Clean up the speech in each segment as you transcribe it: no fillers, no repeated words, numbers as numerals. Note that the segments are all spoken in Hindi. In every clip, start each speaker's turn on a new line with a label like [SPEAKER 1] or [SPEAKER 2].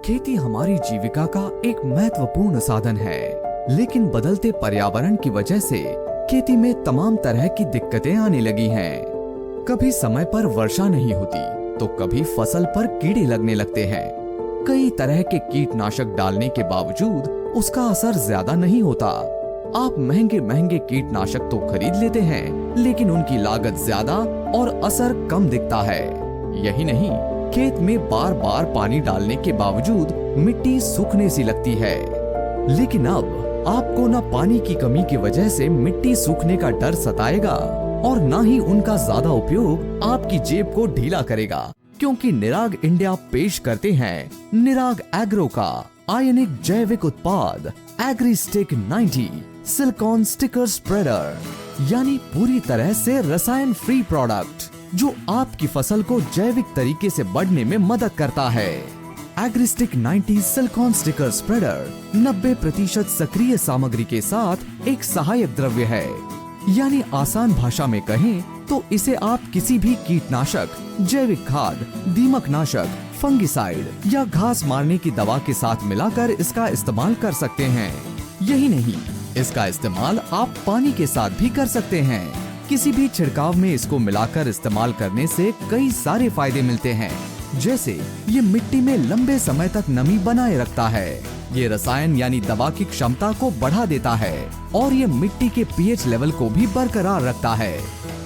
[SPEAKER 1] खेती हमारी जीविका का एक महत्वपूर्ण साधन है, लेकिन बदलते पर्यावरण की वजह से खेती में तमाम तरह की दिक्कतें आने लगी हैं। कभी समय पर वर्षा नहीं होती, तो कभी फसल पर कीड़े लगने लगते हैं। कई तरह के कीटनाशक डालने के बावजूद उसका असर ज्यादा नहीं होता। आप महंगे महंगे कीटनाशक तो खरीद लेते हैं, लेकिन उनकी लागत ज्यादा और असर कम दिखता है। यही नहीं, खेत में बार बार पानी डालने के बावजूद मिट्टी सूखने सी लगती है। लेकिन अब आपको न पानी की कमी की वजह से मिट्टी सूखने का डर सताएगा और न ही उनका ज्यादा उपयोग आपकी जेब को ढीला करेगा, क्योंकि निराग इंडिया पेश करते हैं निराग एग्रो का आयनिक जैविक उत्पाद एग्रीस्टिक 90 सिलिकॉन स्टिकर स्प्रेडर, यानी पूरी तरह से रसायन फ्री प्रोडक्ट जो आपकी फसल को जैविक तरीके से बढ़ने में मदद करता है। एग्रीस्टिक 90 सिलिकॉन स्टिकर स्प्रेडर 90% सक्रिय सामग्री के साथ एक सहायक द्रव्य है, यानी आसान भाषा में कहें तो इसे आप किसी भी कीटनाशक, जैविक खाद, दीमकनाशक, फंगिसाइड या घास मारने की दवा के साथ मिलाकर इसका इस्तेमाल कर सकते हैं। यही नहीं, इसका इस्तेमाल आप पानी के साथ भी कर सकते हैं। किसी भी छिड़काव में इसको मिलाकर इस्तेमाल करने से कई सारे फायदे मिलते हैं, जैसे ये मिट्टी में लंबे समय तक नमी बनाए रखता है, ये रसायन यानी दवा की क्षमता को बढ़ा देता है और ये मिट्टी के पीएच लेवल को भी बरकरार रखता है।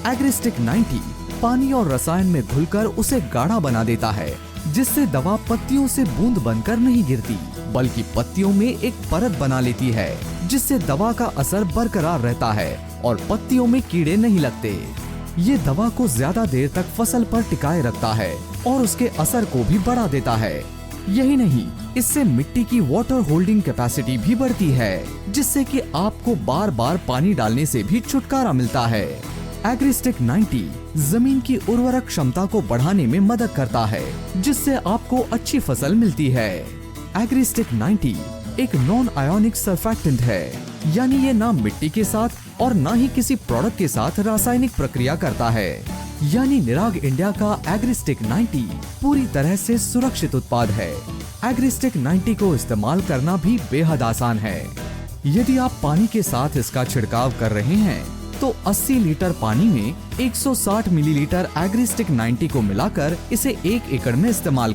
[SPEAKER 1] एग्रीस्टिक 90 पानी और रसायन में घुलकर उसे गाढ़ा बना देता है, जिससे दवा पत्तियों से बूंद बनकर नहीं गिरती, बल्कि पत्तियों में एक परत बना लेती है, जिससे दवा का असर बरकरार रहता है और पत्तियों में कीड़े नहीं लगते। ये दवा को ज्यादा देर तक फसल पर टिकाए रखता है और उसके असर को भी बढ़ा देता है। यही नहीं, इससे मिट्टी की वाटर होल्डिंग कैपेसिटी भी बढ़ती है, जिससे कि आपको बार बार पानी डालने से भी छुटकारा मिलता है। एग्रीस्टिक 90 जमीन की उर्वरक क्षमता को बढ़ाने में मदद करता है, जिससे आपको अच्छी फसल मिलती है। एग्रीस्टिक 90 एक नॉन आयोनिक सर्फेक्टेंट है, यानी ये ना मिट्टी के साथ और ना ही किसी प्रोडक्ट के साथ रासायनिक प्रक्रिया करता है। यानी निराग इंडिया का एग्रीस्टिक 90 पूरी तरह से सुरक्षित उत्पाद है। एग्रीस्टिक 90 को इस्तेमाल करना भी बेहद आसान है। यदि आप पानी के साथ इसका छिड़काव कर रहे हैं, तो 80 लीटर पानी में 160 मिलीलीटर एग्रीस्टिक 90 को मिलाकर इसे 1 एकड़ में इस्तेमाल